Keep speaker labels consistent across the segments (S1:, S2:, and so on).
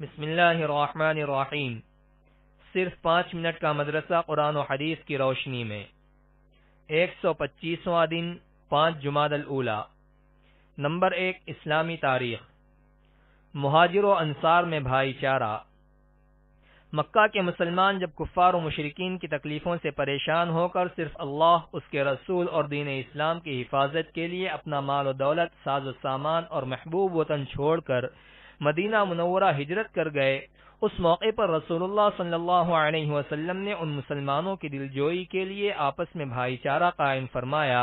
S1: بسم اللہ الرحمن الرحیم۔ صرف 5 منٹ کا مدرسہ قرآن و حدیث کی روشنی میں 125واں دن 5 جمادی الاولیٰ۔ نمبر 1، اسلامی تاریخ۔ مہاجر و انصار میں بھائی چارہ۔ مکہ کے مسلمان جب کفار و مشرکین کی تکلیفوں سے پریشان ہو کر صرف اللہ، اس کے رسول اور دین اسلام کی حفاظت کے لیے اپنا مال و دولت، ساز و سامان اور محبوب وطن چھوڑ کر مدینہ منورہ ہجرت کر گئے، اس موقع پر رسول اللہ صلی اللہ علیہ وسلم نے ان مسلمانوں کی دلجوئی کے لیے آپس میں بھائی چارہ قائم فرمایا،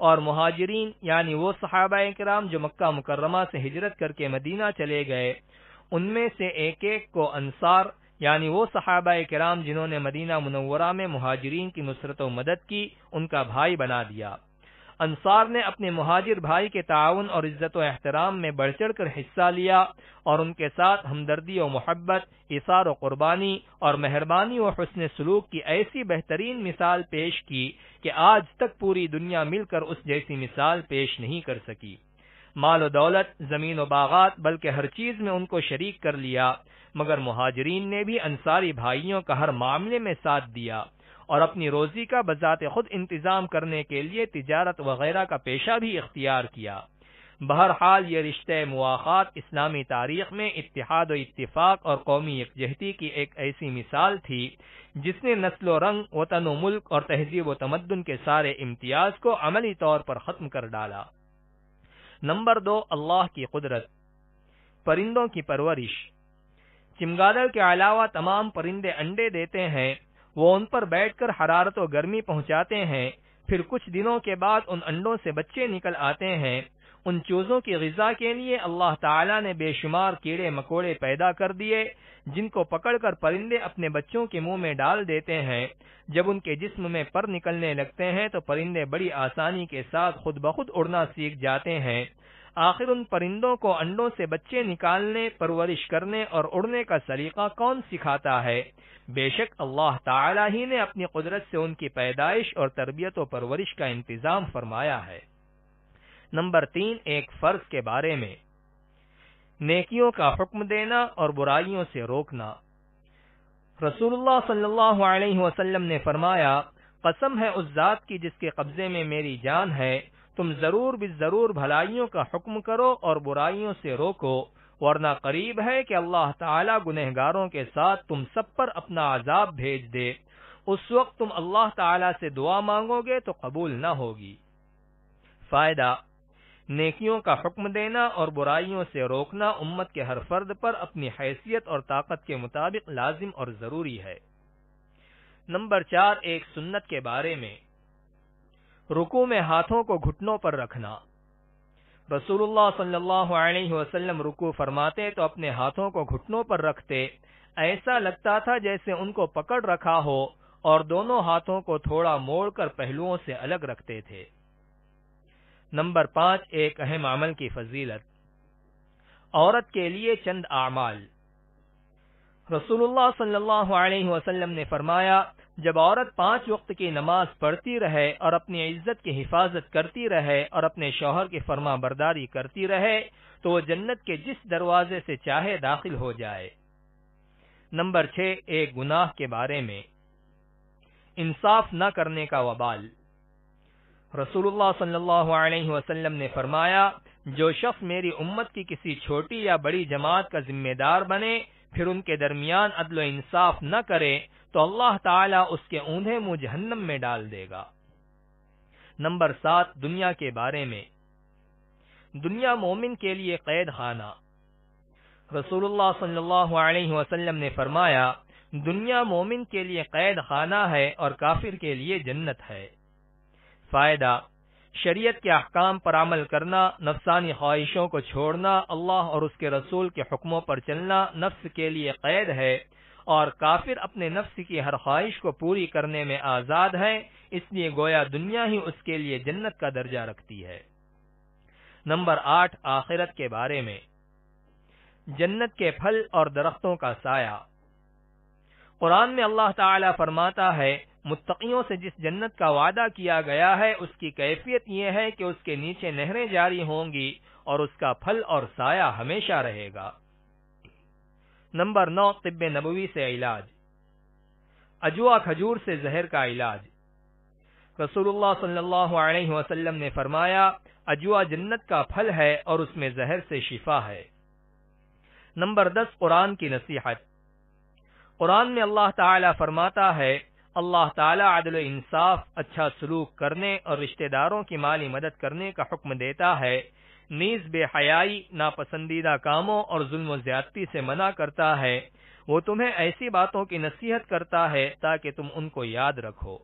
S1: اور مہاجرین یعنی وہ صحابہ کرام جو مکہ مکرمہ سے ہجرت کر کے مدینہ چلے گئے، ان میں سے ایک ایک کو انصار یعنی وہ صحابہ کرام جنہوں نے مدینہ منورہ میں مہاجرین کی نصرت و مدد کی، ان کا بھائی بنا دیا۔ انصار نے اپنے مہاجر بھائی کے تعاون اور عزت و احترام میں بڑھ چڑھ کر حصہ لیا اور ان کے ساتھ ہمدردی و محبت، ایثار و قربانی اور مہربانی و حسن سلوک کی ایسی بہترین مثال پیش کی کہ آج تک پوری دنیا مل کر اس جیسی مثال پیش نہیں کر سکی۔ مال و دولت، زمین و باغات، بلکہ ہر چیز میں ان کو شریک کر لیا، مگر مہاجرین نے بھی انصاری بھائیوں کا ہر معاملے میں ساتھ دیا اور اپنی روزی کا بذات خود انتظام کرنے کے لیے تجارت وغیرہ کا پیشہ بھی اختیار کیا۔ بہرحال یہ رشتہ مواخات اسلامی تاریخ میں اتحاد و اتفاق اور قومی یکجہتی کی ایک ایسی مثال تھی جس نے نسل و رنگ، وطن و ملک اور تہذیب و تمدن کے سارے امتیاز کو عملی طور پر ختم کر ڈالا۔ نمبر 2، اللہ کی قدرت۔ پرندوں کی پرورش۔ چمگادڑ کے علاوہ تمام پرندے انڈے دیتے ہیں، وہ ان پر بیٹھ کر حرارت و گرمی پہنچاتے ہیں، پھر کچھ دنوں کے بعد ان انڈوں سے بچے نکل آتے ہیں۔ ان چوزوں کی غذا کے لیے اللہ تعالی نے بے شمار کیڑے مکوڑے پیدا کر دیے جن کو پکڑ کر پرندے اپنے بچوں کے منہ میں ڈال دیتے ہیں۔ جب ان کے جسم میں پر نکلنے لگتے ہیں تو پرندے بڑی آسانی کے ساتھ خود بخود اڑنا سیکھ جاتے ہیں۔ آخر ان پرندوں کو انڈوں سے بچے نکالنے، پرورش کرنے اور اڑنے کا سلیقہ کون سکھاتا ہے؟ بے شک اللہ تعالی ہی نے اپنی قدرت سے ان کی پیدائش اور تربیت و پرورش کا انتظام فرمایا ہے۔ نمبر 3، ایک فرض کے بارے میں۔ نیکیوں کا حکم دینا اور برائیوں سے روکنا۔ رسول اللہ صلی اللہ علیہ وسلم نے فرمایا، قسم ہے اس ذات کی جس کے قبضے میں میری جان ہے، تم ضرور بالضرور بھلائیوں کا حکم کرو اور برائیوں سے روکو، ورنہ قریب ہے کہ اللہ تعالی گنہگاروں کے ساتھ تم سب پر اپنا عذاب بھیج دے۔ اس وقت تم اللہ تعالی سے دعا مانگو گے تو قبول نہ ہوگی۔ فائدہ: نیکیوں کا حکم دینا اور برائیوں سے روکنا امت کے ہر فرد پر اپنی حیثیت اور طاقت کے مطابق لازم اور ضروری ہے۔ نمبر 4، ایک سنت کے بارے میں۔ رکوع میں ہاتھوں کو گھٹنوں پر رکھنا۔ رسول اللہ صلی اللہ علیہ وسلم رکوع فرماتے تو اپنے ہاتھوں کو گھٹنوں پر رکھتے، ایسا لگتا تھا جیسے ان کو پکڑ رکھا ہو، اور دونوں ہاتھوں کو تھوڑا موڑ کر پہلوؤں سے الگ رکھتے تھے۔ نمبر 5، ایک اہم عمل کی فضیلت۔ عورت کے لیے چند اعمال۔ رسول اللہ صلی اللہ علیہ وسلم نے فرمایا، جب عورت 5 وقت کی نماز پڑھتی رہے اور اپنی عزت کی حفاظت کرتی رہے اور اپنے شوہر کی فرما برداری کرتی رہے تو وہ جنت کے جس دروازے سے چاہے داخل ہو جائے۔ نمبر 6، ایک گناہ کے بارے میں۔ انصاف نہ کرنے کا وبال۔ رسول اللہ صلی اللہ علیہ وسلم نے فرمایا، جو شخص میری امت کی کسی چھوٹی یا بڑی جماعت کا ذمہ دار بنے پھر ان کے درمیان عدل و انصاف نہ کرے تو اللہ تعالیٰ اس کے اوندھے منہ جہنم میں ڈال دے گا۔ نمبر 7، دنیا کے بارے میں۔ دنیا مومن کے لیے قید خانہ۔ رسول اللہ صلی اللہ علیہ وسلم نے فرمایا، دنیا مومن کے لیے قید خانہ ہے اور کافر کے لیے جنت ہے۔ فائدہ: شریعت کے احکام پر عمل کرنا، نفسانی خواہشوں کو چھوڑنا، اللہ اور اس کے رسول کے حکموں پر چلنا نفس کے لیے قید ہے، اور کافر اپنے نفس کی ہر خواہش کو پوری کرنے میں آزاد ہے، اس لیے گویا دنیا ہی اس کے لیے جنت کا درجہ رکھتی ہے۔ نمبر 8، آخرت کے بارے میں۔ جنت کے پھل اور درختوں کا سایہ۔ قرآن میں اللہ تعالی فرماتا ہے، متقیوں سے جس جنت کا وعدہ کیا گیا ہے اس کی کیفیت یہ ہے کہ اس کے نیچے نہریں جاری ہوں گی اور اس کا پھل اور سایہ ہمیشہ رہے گا۔ نمبر 9 طب نبوی سے علاج. اجوا کھجور سے زہر کا علاج. رسول اللہ صلی اللہ علیہ وسلم نے فرمایا اجوا جنت کا پھل ہے اور اس میں زہر سے شفا ہے. نمبر 10 قرآن کی نصیحت. قرآن میں اللہ تعالی فرماتا ہے اللہ تعالی عدل و انصاف، اچھا سلوک کرنے اور رشتہ داروں کی مالی مدد کرنے کا حکم دیتا ہے، نیز بے حیائی، ناپسندیدہ کاموں اور ظلم و زیادتی سے منع کرتا ہے. وہ تمہیں ایسی باتوں کی نصیحت کرتا ہے تاکہ تم ان کو یاد رکھو.